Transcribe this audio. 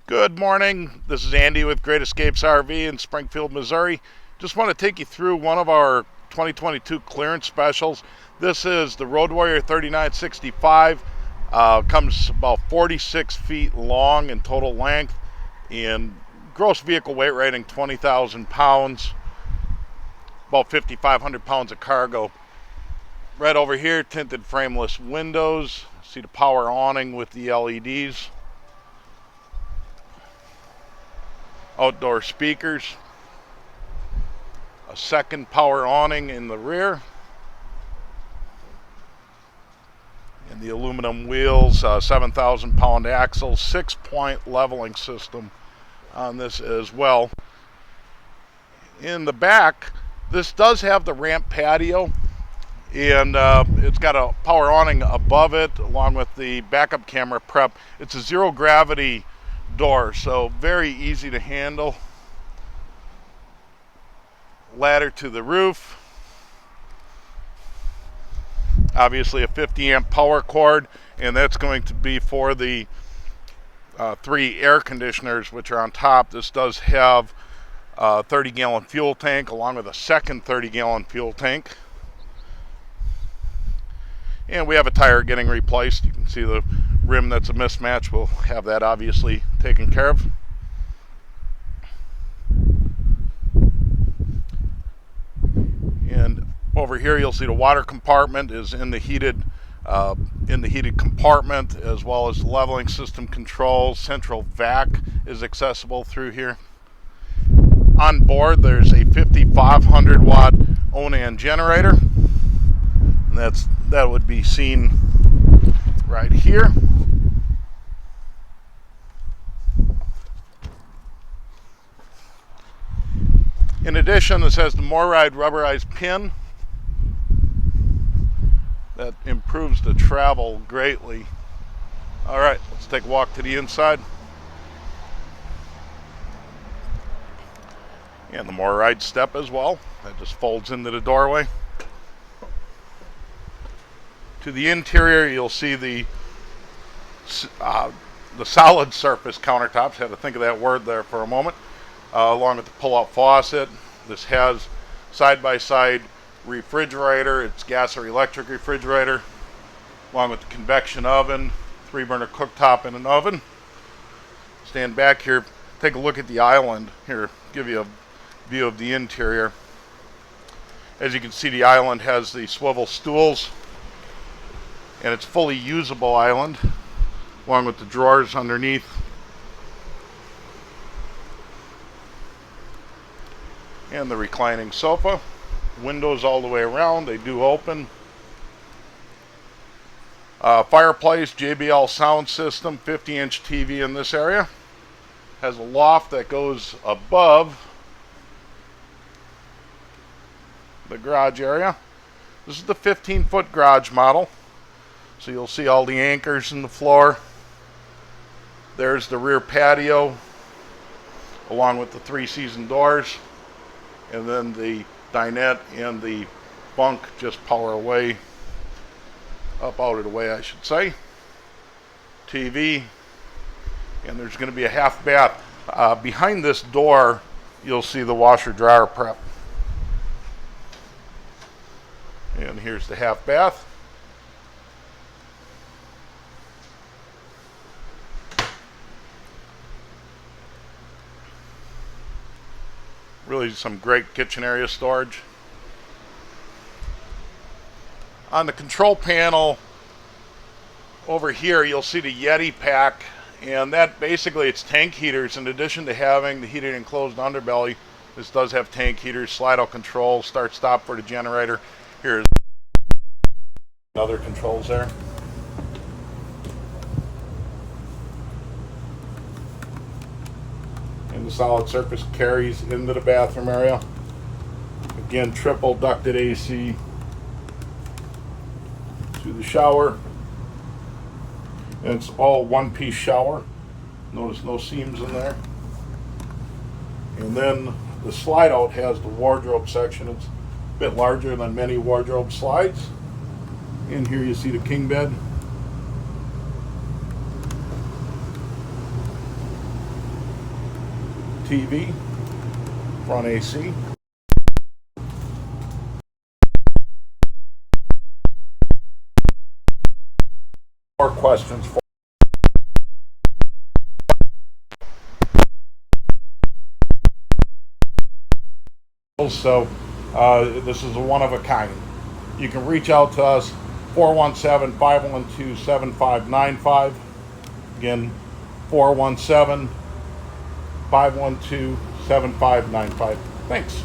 Good morning. This is Andy with Great Escapes RV in Springfield, Missouri. Just want to take you through one of our 2022 clearance specials. This is the Road Warrior 3965. Comes about 46 feet long in total length, and gross vehicle weight rating 20,000 pounds, about 5,500 pounds of cargo. Right over here, tinted frameless windows. See the power awning with the LEDs. Outdoor speakers, a second power awning in the rear, and the aluminum wheels, 7,000 pound axle, 6-point leveling system on this as well. In the back, this does have the ramp patio, and it's got a power awning above it along with the backup camera prep. It's a zero gravity door, so very easy to handle. Ladder to the roof, obviously a 50 amp power cord, and that's going to be for the 3 air conditioners which are on top. This does have a 30-gallon fuel tank along with a second 30-gallon fuel tank, and we have a tire getting replaced. You can see the rim that's a mismatch. We'll have that obviously taken care of. And over here you'll see the water compartment is in the heated compartment, as well as the leveling system controls. Central vac is accessible through here. On board there's a 5,500 watt Onan generator, and that would be seen right here. In addition, this has the MorRyde rubberized pin that improves the travel greatly. All right, let's take a walk to the inside. And the MorRyde step as well. That just folds into the doorway. To the interior, you'll see the solid surface countertops. Had to think of that word there for a moment. Along with the pull-out faucet. This has side-by-side refrigerator. It's gas or electric refrigerator, along with the convection oven, 3-burner cooktop, and an oven. Stand back here, take a look at the island. Here, give you a view of the interior. As you can see, the island has the swivel stools, and it's fully usable island, along with the drawers underneath. And the reclining sofa. Windows all the way around, they do open. Fireplace, JBL sound system, 50-inch TV in this area. Has a loft that goes above the garage area. This is the 15-foot garage model. So you'll see all the anchors in the floor. There's the rear patio, along with the 3-season doors. And then the dinette and the bunk just power away, up out of the way I should say. TV, and there's going to be a half bath. Behind this door you'll see the washer dryer prep. And here's the half bath. Really some great kitchen area storage. On the control panel over here you'll see the Yeti pack, and that basically it's tank heaters. In addition to having the heated enclosed underbelly, this does have tank heaters, slide out control, start stop for the generator. Here's other controls there. And the solid surface carries into the bathroom area. Again, triple ducted AC to the shower. And it's all one-piece shower. Notice no seams in there. And then the slide out has the wardrobe section. It's a bit larger than many wardrobe slides. In here you see the king bed. TV, front AC. More questions for so this is a one of a kind. You can reach out to us 417-512-7595. Again, 417-512-7595. Thanks.